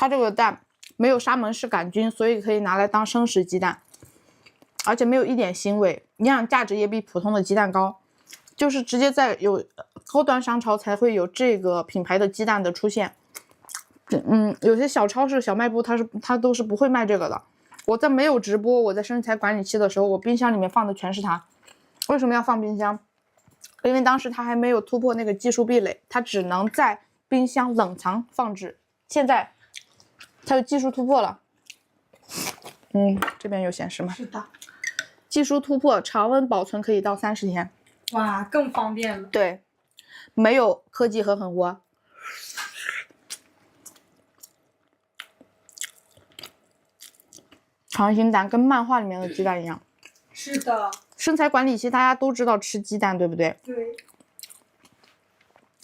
它这个蛋没有沙门氏杆菌，所以可以拿来当生食鸡蛋，而且没有一点腥味，营养价值也比普通的鸡蛋高。就是直接在有高端商超才会有这个品牌的鸡蛋的出现。有些小超市、小卖部它都是不会卖这个的。我在没有直播，我在身材管理期的时候，我冰箱里面放的全是它。为什么要放冰箱？因为当时它还没有突破那个技术壁垒，它只能在冰箱冷藏放置。现在它有技术突破了。这边有显示吗？是的。技术突破，常温保存可以到30天。哇，更方便了。对，没有科技和狠活。溏心蛋跟漫画里面的鸡蛋一样。是的。身材管理期大家都知道吃鸡蛋，对不对？对。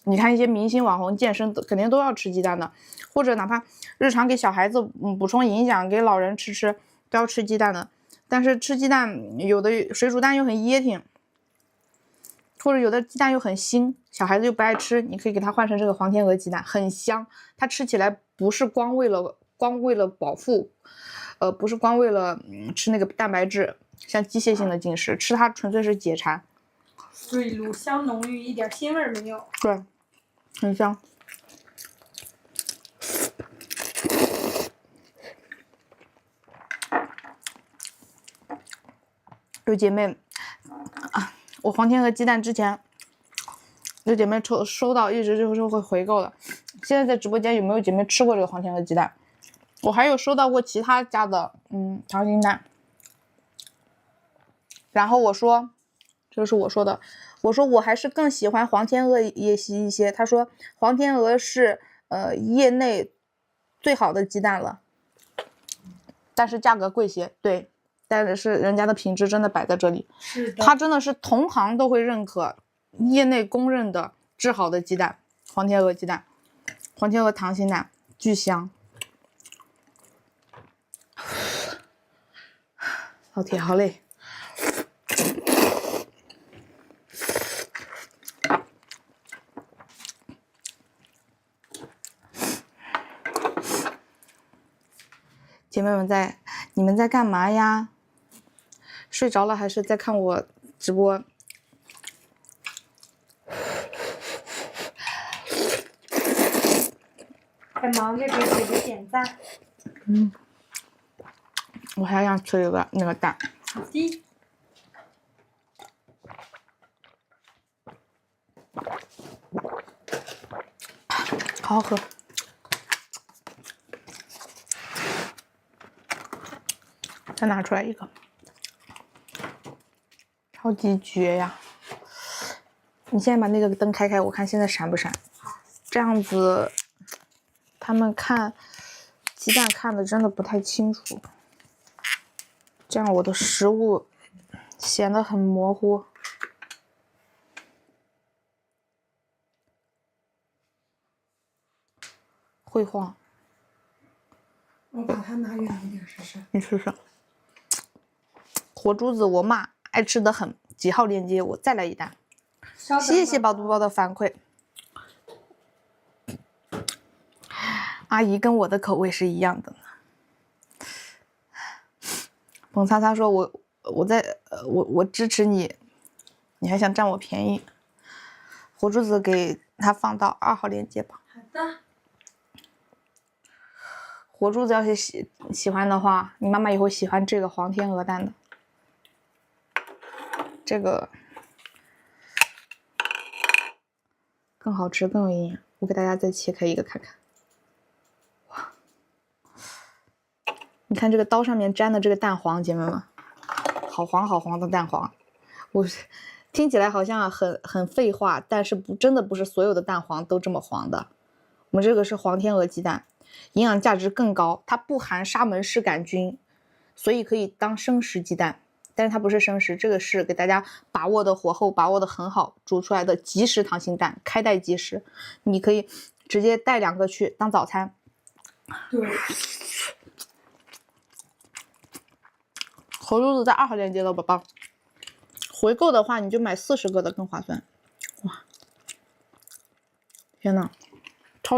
你看一些明星网红健身肯定都要吃鸡蛋的，或者哪怕日常给小孩子补充营养，给老人吃都要吃鸡蛋的。但是吃鸡蛋有的水煮蛋又很噎挺，或者有的鸡蛋又很腥，小孩子又不爱吃，你可以给他换成这个黄天鹅鸡蛋，很香。它吃起来不是光为了饱腹，不是光为了吃那个蛋白质，像机械性的进食，吃它纯粹是解馋。对，卤香浓郁，一点腥味没有。对，很香。有姐妹我黄天鹅鸡蛋之前有姐妹收到，一直就是会回购的。现在在直播间有没有姐妹吃过这个黄天鹅鸡蛋？我还有收到过其他家的溏心蛋。然后我说，这是我说的，我说我还是更喜欢黄天鹅一些。他说黄天鹅是业内最好的鸡蛋了，但是价格贵些。对，但是人家的品质真的摆在这里，是的，它真的是同行都会认可，业内公认的制好的鸡蛋，黄天鹅鸡蛋，黄天鹅溏心蛋巨香。老铁好累。姐妹们你们在干嘛呀？睡着了还是在看我直播？在忙着给姐姐点赞。我还想吃一个那个蛋。好的。好好喝。再拿出来一个，超级绝呀！你现在把那个灯开开，我看现在闪不闪？这样子，他们看鸡蛋看的真的不太清楚，这样我的食物显得很模糊。会晃。我把它拿远一点试试。你试试。火珠子我骂，爱吃的很。几号链接我再来一单。谢谢宝嘟宝的反馈。阿姨跟我的口味是一样的呢。蹦擦擦说我支持你，你还想占我便宜？火珠子给他放到2号链接吧。好的。火珠子要是喜欢的话，你妈妈也会喜欢这个黄天鹅蛋的。这个更好吃，更有营养。我给大家再切开一个看看。哇，你看这个刀上面沾的这个蛋黄，姐妹们，好黄好黄的蛋黄。我听起来好像很废话，但是真的不是所有的蛋黄都这么黄的。我们这个是黄天鹅鸡蛋，营养价值更高，它不含沙门氏杆菌，所以可以当生食鸡蛋。但是它不是生食，这个是给大家把握的火候把握的很好，煮出来的即食溏心蛋，开袋即食，你可以直接带2个去当早餐。对。火珠子在2号链接了，宝宝。回购的话，你就买40个的更划算。哇，天呐！